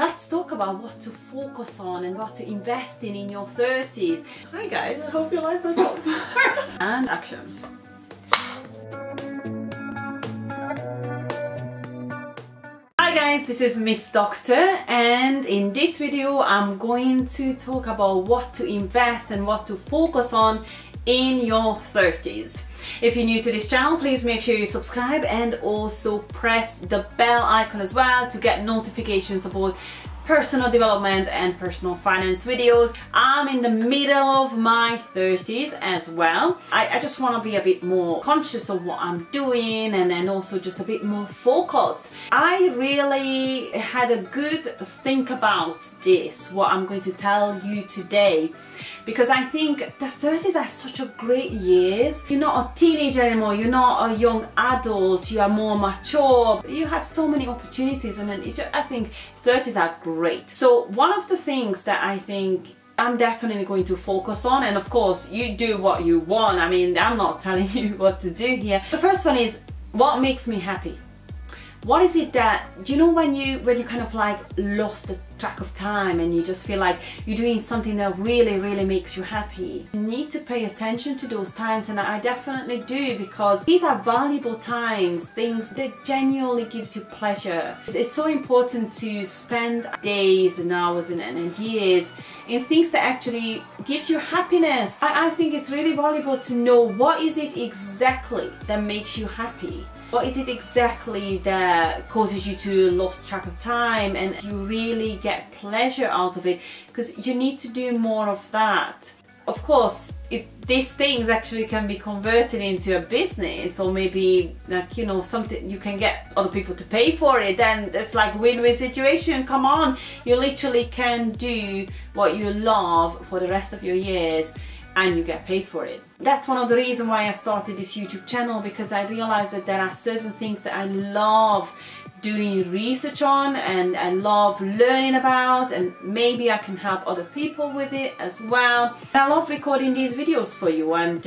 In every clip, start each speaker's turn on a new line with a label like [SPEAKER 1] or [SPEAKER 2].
[SPEAKER 1] Let's talk about what to focus on and what to invest in your 30s. Hi guys, I hope you like my top. And action. Hi guys, this is Miss Doctor, and in this video I'm going to talk about what to invest and what to focus on in your 30s. If you're new to this channel, please make sure you subscribe and also press the bell icon as well to get notifications about personal development and personal finance videos. I'm in the middle of my 30s as well. I just want to be a bit more conscious of what I'm doing and also just a bit more focused. I really had a good think about this, what I'm going to tell you today, because I think the 30s are such a great years. You're not a teenager anymore, you're not a young adult, you are more mature, you have so many opportunities, and then I think 30s are great. So one of the things that I think I'm definitely going to focus on, and of course you do what you want, I mean I'm not telling you what to do here. The first one is, what makes me happy? What is it that, do you know when you kind of like lost the track of time and you just feel like you're doing something that really makes you happy? You need to pay attention to those times, and I definitely do, because these are valuable times, things that genuinely gives you pleasure. It's so important to spend days and hours and years in things that actually gives you happiness. I think it's really valuable to know what is it exactly that makes you happy. What is it exactly that causes you to lose track of time and you really get pleasure out of it? Because you need to do more of that. Of course, if these things actually can be converted into a business, or maybe like, you know, something you can get other people to pay for it, then it's like win-win situation. Come on, you literally can do what you love for the rest of your years and you get paid for it. That's one of the reasons why I started this YouTube channel, because I realized that there are certain things that I love doing research on and I love learning about, and maybe I can help other people with it as well. I love recording these videos for you, and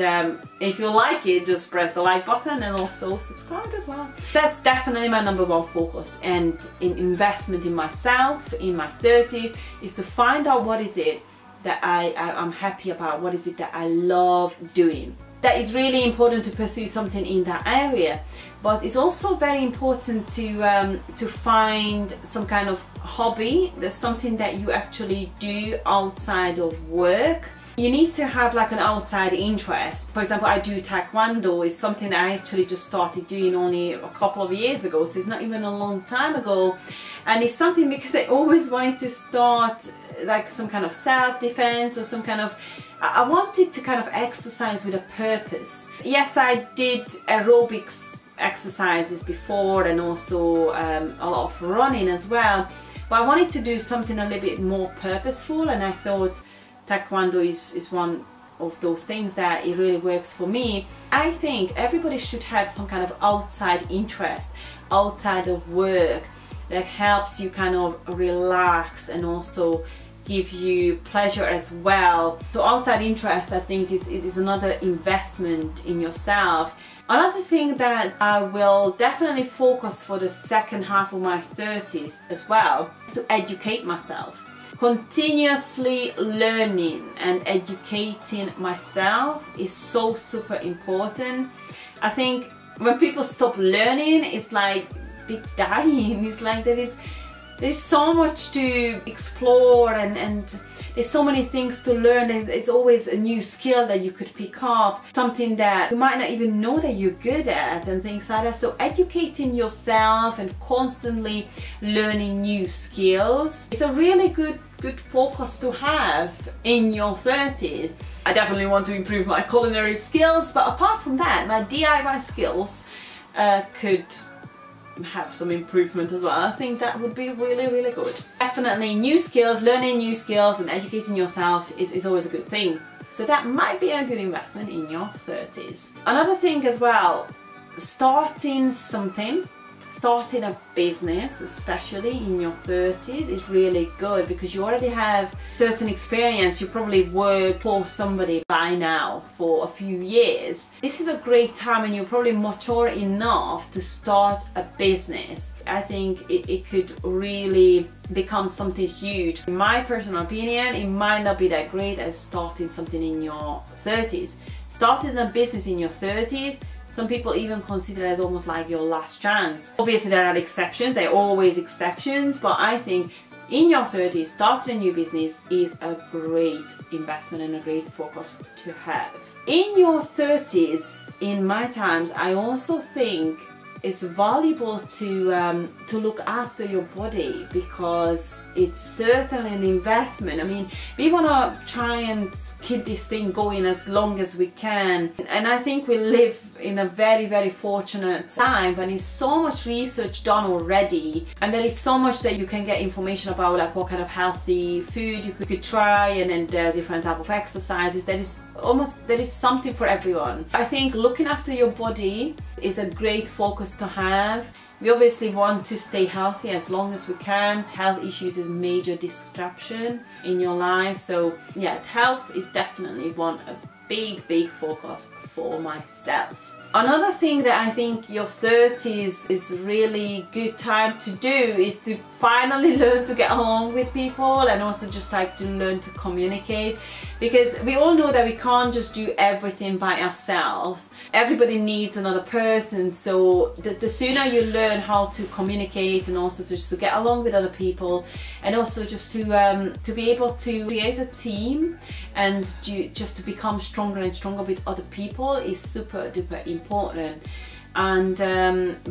[SPEAKER 1] if you like it, just press the like button and also subscribe as well. That's definitely my #1 focus, and in investment in myself in my 30s is to find out what is it that I'm happy about, what is it that I love doing. That is really important to pursue something in that area, but it's also very important to find some kind of hobby. There's something that you actually do outside of work. You need to have like an outside interest. For example, I do Taekwondo. It's something I actually just started doing only a couple of years ago, so it's not even a long time ago. And it's something because I always wanted to start like some kind of self-defense or some kind of, I wanted to kind of exercise with a purpose. Yes, I did aerobics exercises before and also a lot of running as well, but I wanted to do something a little bit more purposeful, and I thought Taekwondo is one of those things that it really works for me. I think everybody should have some kind of outside interest outside of work that helps you kind of relax and also give you pleasure as well. So outside interest, I think, is another investment in yourself. Another thing that I will definitely focus for the second half of my 30s as well is to educate myself. Continuously learning and educating myself is so super important. I think when people stop learning, it's like they're dying. It's like there's so much to explore and there's so many things to learn. There's always a new skill that you could pick up, something that you might not even know that you're good at and things like that. So educating yourself and constantly learning new skills is a really good focus to have in your 30s. I definitely want to improve my culinary skills, but apart from that, my DIY skills could have some improvement as well. I think that would be really good. Definitely new skills, learning new skills and educating yourself is always a good thing. So that might be a good investment in your 30s. Another thing as well, starting something, starting a business, especially in your 30s, is really good because you already have certain experience. You probably work for somebody by now for a few years. This is a great time and you're probably mature enough to start a business. I think it could really become something huge. In my personal opinion, it might not be that great as starting something in your 30s. Starting a business in your 30s, some people even consider it as almost like your last chance. Obviously there are exceptions, there are always exceptions, but I think in your 30s, starting a new business is a great investment and a great focus to have. In your 30s, in my times, I also think it's valuable to look after your body because it's certainly an investment. I mean, we want to try and keep this thing going as long as we can, and I think we live in a very, very fortunate time when there's so much research done already, and there is so much that you can get information about, like what kind of healthy food you could try, and then there are different type of exercises. There is something for everyone. I think looking after your body is a great focus to have. We obviously want to stay healthy as long as we can. Health issues is a major disruption in your life, so yeah, health is definitely a big focus for myself. Another thing that I think your 30s is really good time to do is to finally learn to get along with people, and also just like to learn to communicate, because we all know that we can't just do everything by ourselves. Everybody needs another person, so the sooner you learn how to communicate and also just to get along with other people, and also just to be able to create a team and just to become stronger and stronger with other people is super duper important. And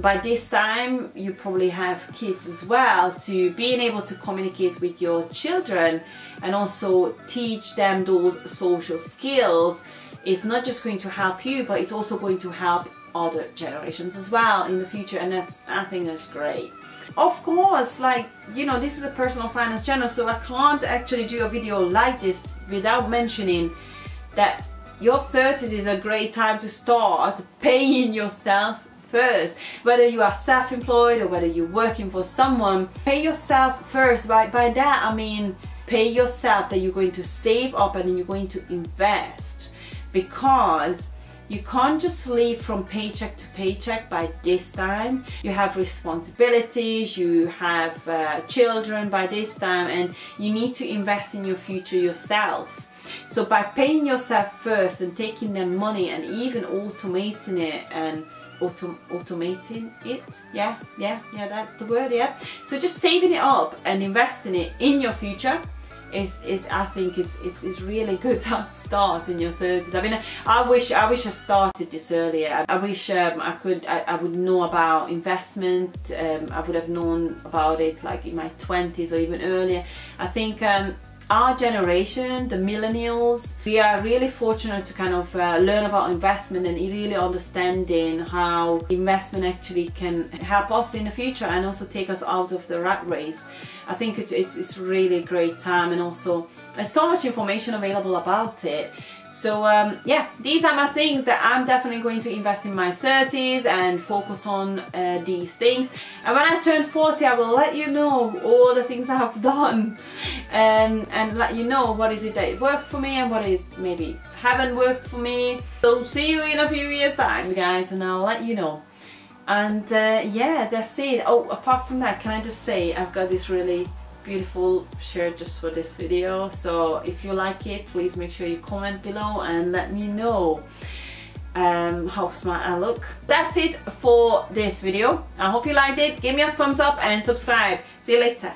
[SPEAKER 1] by this time you probably have kids as well, to being able to communicate with your children and also teach them those social skills is not just going to help you, but it's also going to help other generations as well in the future, and I think that's great. Of course, like, you know, this is a personal finance channel, so I can't actually do a video like this without mentioning that your 30s is a great time to start paying yourself first. Whether you are self-employed or whether you're working for someone, pay yourself first. By that I mean pay yourself, that you're going to save up and then you're going to invest, because you can't just live from paycheck to paycheck by this time. You have responsibilities, you have children by this time, and you need to invest in your future yourself. So by paying yourself first and taking their money and even automating it and automating it, yeah, that's the word, yeah. So just saving it up and investing it in your future is I think it's really good to start in your 30s. I mean, I wish I started this earlier. I wish I would know about investment. I would have known about it like in my 20s or even earlier. I think our generation, the millennials, we are really fortunate to kind of learn about investment and really understanding how investment actually can help us in the future and also take us out of the rat race. I think it's really a great time, and also there's so much information available about it. So yeah, these are my things that I'm definitely going to invest in my 30s and focus on these things. And when I turn 40, I will let you know all the things I have done, and let you know what is it that worked for me and what is maybe haven't worked for me. So see you in a few years time, guys, and I'll let you know. And yeah, that's it. Oh, apart from that, can I just say I've got this really beautiful shirt just for this video, so if you like it, please make sure you comment below and let me know how smart I look. That's it for this video. I hope you liked it. Give me a thumbs up and subscribe. See you later.